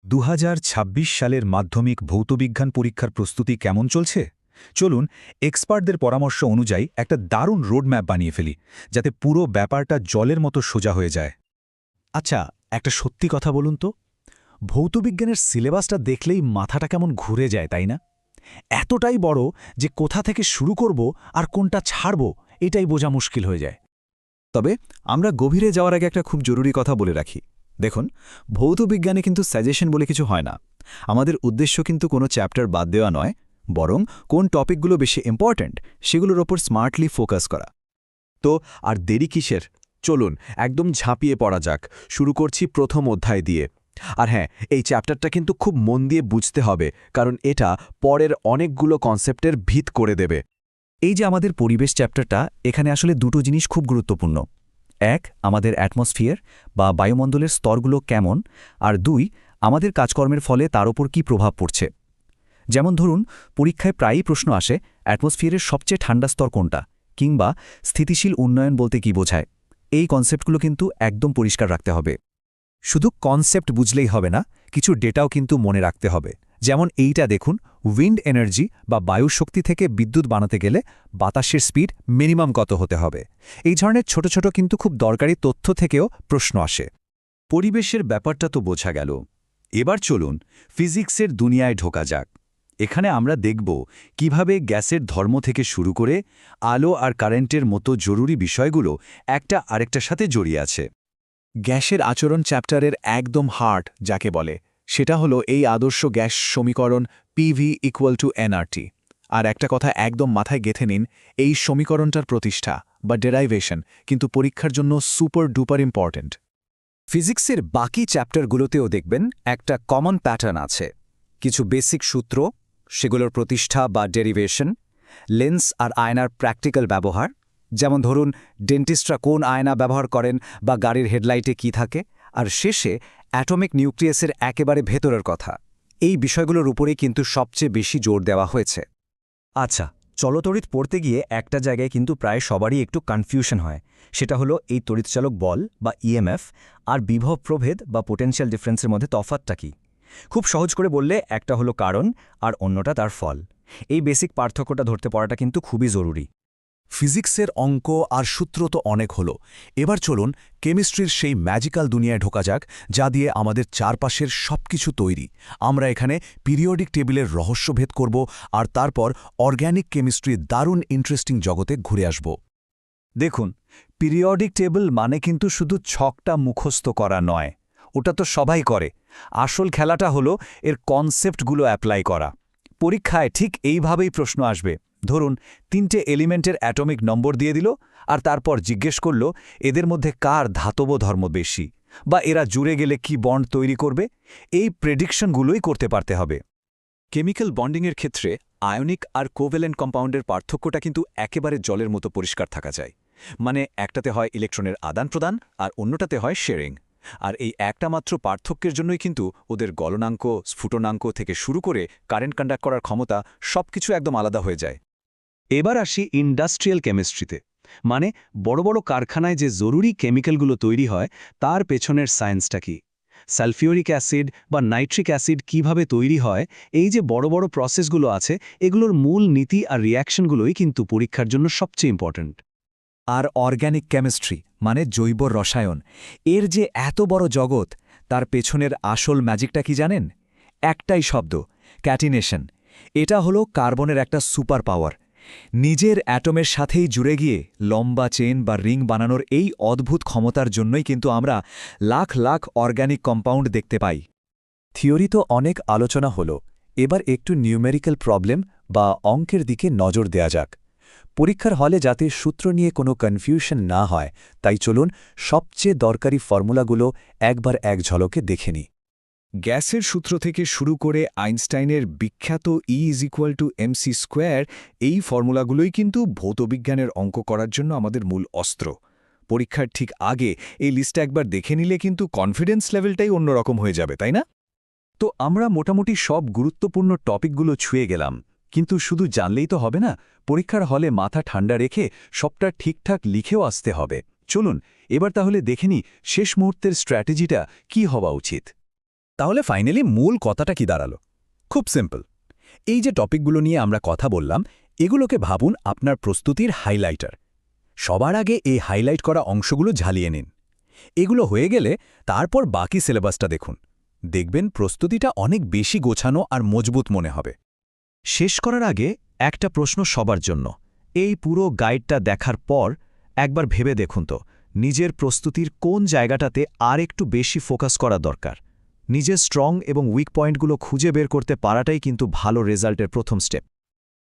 2026 সালের মাধ্যমিক ভৌতবিজ্ঞান পরীক্ষার প্রস্তুতি কেমন চলছে? চলুন এক্সপার্টদের পরামর্শ অনুযায়ী একটা দারুণ রোডম্যাপ বানিয়ে ফেলি, যাতে পুরো ব্যাপারটা জলের মতো সোজা হয়ে যায়। আচ্ছা, একটা সত্যি কথা বলুন তো, ভৌতবিজ্ঞানের সিলেবাসটা দেখলেই মাথাটা কেমন ঘুরে যায়, তাই না? এতটাই বড় যে কোথা থেকে শুরু করব আর কোনটা ছাড়ব এটাই বোঝা মুশকিল হয়ে যায়। তবে আমরা গভীরে যাওয়ার আগে একটা খুব জরুরি কথা বলে রাখি। দেখুন, ভৌতবিজ্ঞানে কিন্তু সাজেশন বলে কিছু হয় না। আমাদের উদ্দেশ্য কিন্তু কোনো চ্যাপ্টার বাদ দেওয়া নয়, বরং কোন টপিকগুলো বেশি ইম্পর্ট্যান্ট সেগুলোর ওপর স্মার্টলি ফোকাস করা। তো আর দেরি কিসের, চলুন একদম ঝাঁপিয়ে পড়া যাক। শুরু করছি প্রথম অধ্যায় দিয়ে। আর হ্যাঁ, এই চ্যাপ্টারটা কিন্তু খুব মন দিয়ে বুঝতে হবে, কারণ এটা পরের অনেকগুলো কনসেপ্টের ভিত করে দেবে। এই যে আমাদের পরিবেশ চ্যাপ্টারটা, এখানে আসলে দুটো জিনিস খুব গুরুত্বপূর্ণ। এক, আমাদের অ্যাটমসফিয়ার বা বায়ুমণ্ডলের স্তরগুলো কেমন, আর দুই, আমাদের কাজকর্মের ফলে তার ওপর কী প্রভাব পড়ছে। যেমন ধরুন, পরীক্ষায় প্রায়ই প্রশ্ন আসে অ্যাটমসফিয়ারের সবচেয়ে ঠান্ডা স্তর কোনটা, কিংবা স্থিতিশীল উন্নয়ন বলতে কী বোঝায়। এই কনসেপ্টগুলো কিন্তু একদম পরিষ্কার রাখতে হবে। শুধু কনসেপ্ট বুঝলেই হবে না, কিছু ডেটাও কিন্তু মনে রাখতে হবে। যেমন এইটা দেখুন, উইন্ড এনার্জি বা বায়ুশক্তি থেকে বিদ্যুৎ বানাতে গেলে বাতাসের স্পিড মিনিমাম কত হতে হবে। এই ধরনের ছোট ছোট কিন্তু খুব দরকারি তথ্য থেকেও প্রশ্ন আসে। পরিবেশের ব্যাপারটা তো বোঝা গেল। এবার চলুন ফিজিক্সের দুনিয়ায় ঢোকা যাক। এখানে আমরা দেখব কিভাবে গ্যাসের ধর্ম থেকে শুরু করে আলো আর কারেন্টের মতো জরুরি বিষয়গুলো একটা আরেকটার সাথে জড়িয়ে আছে। গ্যাসের আচরণ চ্যাপ্টারের একদম হার্ট যাকে বলে, সেটা হলো এই আদর্শ গ্যাস সমীকরণ PV=nRT। আর একটা কথা একদম মাথায় গেঁথে নিন, এই সমীকরণটার প্রতিষ্ঠা বা ডেরাইভেশন কিন্তু পরীক্ষার জন্য সুপার ডুপার ইম্পর্ট্যান্ট। ফিজিক্সের বাকি চ্যাপ্টারগুলোতেও দেখবেন একটা কমন প্যাটার্ন আছে। কিছু বেসিক সূত্র, সেগুলোর প্রতিষ্ঠা বা ডেরিভেশন, লেন্স আর আয়নার প্র্যাকটিক্যাল ব্যবহার, যেমন ধরুন ডেন্টিস্টরা কোন আয়না ব্যবহার করেন বা গাড়ির হেডলাইটে কি থাকে, আর শেষে অ্যাটমিক নিউক্লিয়াসের একেবারে ভেতরের কথা। এই বিষয়গুলোর উপরেই কিন্তু সবচেয়ে বেশি জোর দেওয়া হয়েছে। আচ্ছা, চলতড়িৎ পড়তে গিয়ে একটা জায়গায় কিন্তু প্রায় সবারই একটু কনফিউশন হয়। সেটা হলো এই তড়িৎচালক বল বা ইএমএফ আর বিভব প্রভেদ বা পোটেনশিয়াল ডিফারেন্সের মধ্যে তফাৎটা কি। খুব সহজ করে বললে একটা হলো কারণ আর অন্যটা তার ফল। এই বেসিক পার্থক্যটা ধরতে পারাটা কিন্তু খুবই জরুরি। ফিজিক্সের অঙ্ক আর সূত্র তো অনেক হলো, এবার চলুন কেমিস্ট্রির সেই ম্যাজিক্যাল দুনিয়ায় ঢোকা যাক, যা দিয়ে আমাদের চারপাশের সবকিছু তৈরি। আমরা এখানে পিরিয়ডিক টেবিলের রহস্যভেদ করব, আর তারপর অর্গ্যানিক কেমিস্ট্রির দারুণ ইন্টারেস্টিং জগতে ঘুরে আসব। দেখুন, পিরিয়ডিক টেবিল মানে কিন্তু শুধু ছকটা মুখস্থ করা নয়, ওটা তো সবাই করে। আসল খেলাটা হলো এর কনসেপ্টগুলো অ্যাপ্লাই করা। পরীক্ষায় ঠিক এইভাবেই প্রশ্ন আসবে। ধরুন, 3টে এলিমেন্টের অ্যাটমিক নম্বর দিয়ে দিল, আর তারপর জিজ্ঞেস করল এদের মধ্যে কার ধাতব ধর্ম বেশি, বা এরা জুড়ে গেলে কি বন্ড তৈরি করবে। এই প্রেডিকশনগুলোই করতে পারতে হবে। কেমিক্যাল বন্ডিংয়ের ক্ষেত্রে আয়নিক আর কোভ্যালেন্ট কম্পাউন্ডের পার্থক্যটা কিন্তু একেবারে জলের মতো পরিষ্কার থাকা যায়। মানে একটাতে হয় ইলেকট্রনের আদান প্রদান আর অন্যটাতে হয় শেয়ারিং। আর এই একটা মাত্র পার্থক্যের জন্যই কিন্তু ওদের গলনাঙ্ক, স্ফুটনাঙ্ক থেকে শুরু করে কারেন্ট কন্ডাক্ট করার ক্ষমতা সবকিছু একদম আলাদা হয়ে যায়। এবার আসি ইন্ডাস্ট্রিয়াল কেমিস্ট্রিতে, মানে বড় বড় কারখানায় যে জরুরি কেমিক্যালগুলো তৈরি হয় তার পেছনের সায়েন্সটা কি। সালফিউরিক অ্যাসিড বা নাইট্রিক অ্যাসিড কিভাবে তৈরি হয়, এই যে বড় বড় প্রসেসগুলো আছে, এগুলোর মূল নীতি আর রিয়াকশনগুলোই কিন্তু পরীক্ষার জন্য সবচেয়ে ইম্পর্ট্যান্ট। আর অর্গ্যানিক কেমিস্ট্রি মানে জৈব রসায়ন, এর যে এত বড় জগৎ, তার পেছনের আসল ম্যাজিকটা কি জানেন? একটাই শব্দ, ক্যাটিনেশন। এটা হলো কার্বনের একটা সুপার পাওয়ার। নিজের অ্যাটমের সাথেই জুড়ে গিয়ে লম্বা চেন বা রিং বানানোর এই অদ্ভুত ক্ষমতার জন্যই কিন্তু আমরা লাখ লাখ অর্গ্যানিক কম্পাউন্ড দেখতে পাই। থিওরি তো অনেক আলোচনা হলো, এবার একটু নিউমেরিক্যাল প্রবলেম বা অঙ্কের দিকে নজর দেয়া যাক। পরীক্ষার হলে যাতে সূত্র নিয়ে কোনো কনফিউশন না হয়, তাই চলুন সবচেয়ে দরকারি ফর্মুলাগুলো একবার এক ঝলকে দেখে নিই। গ্যাসের সূত্র থেকে শুরু করে আইনস্টাইনের বিখ্যাত E=mc², এই ফর্মুলাগুলোই কিন্তু ভৌতবিজ্ঞানের অঙ্ক করার জন্য আমাদের মূল অস্ত্র। পরীক্ষার ঠিক আগে এই লিস্টটা একবার দেখে নিলে কিন্তু কনফিডেন্স লেভেলটাই অন্যরকম হয়ে যাবে, তাই না? তো আমরা মোটামুটি সব গুরুত্বপূর্ণ টপিকগুলো ছুঁয়ে গেলাম, কিন্তু শুধু জানলেই তো হবে না। পরীক্ষার হলে মাথা ঠান্ডা রেখে সবটা ঠিকঠাক লিখেও আসতে হবে। চলুন এবার তাহলে দেখে নিই শেষ মুহূর্তের স্ট্র্যাটেজিটা কি হওয়া উচিত। তাহলে ফাইনালি মূল কথাটা কি দাঁড়ালো? খুব সিম্পল। এই যে টপিকগুলো নিয়ে আমরা কথা বললাম, এগুলোকে ভাবুন আপনার প্রস্তুতির হাইলাইটার। সবার আগে এই হাইলাইট করা অংশগুলো ঝালিয়ে নিন। এগুলো হয়ে গেলে তারপর বাকি সিলেবাসটা দেখুন। দেখবেন প্রস্তুতিটা অনেক বেশি গোছানো আর মজবুত মনে হবে। শেষ করার আগে একটা প্রশ্ন সবার জন্য। এই পুরো গাইডটা দেখার পর একবার ভেবে দেখুন তো, নিজের প্রস্তুতির কোন জায়গাটাতে আর একটু বেশি ফোকাস করা দরকার। নিজের স্ট্রং এবং উইক পয়েন্টগুলো খুঁজে বের করতে পারাটাই কিন্তু ভালো রেজাল্টের প্রথম স্টেপ।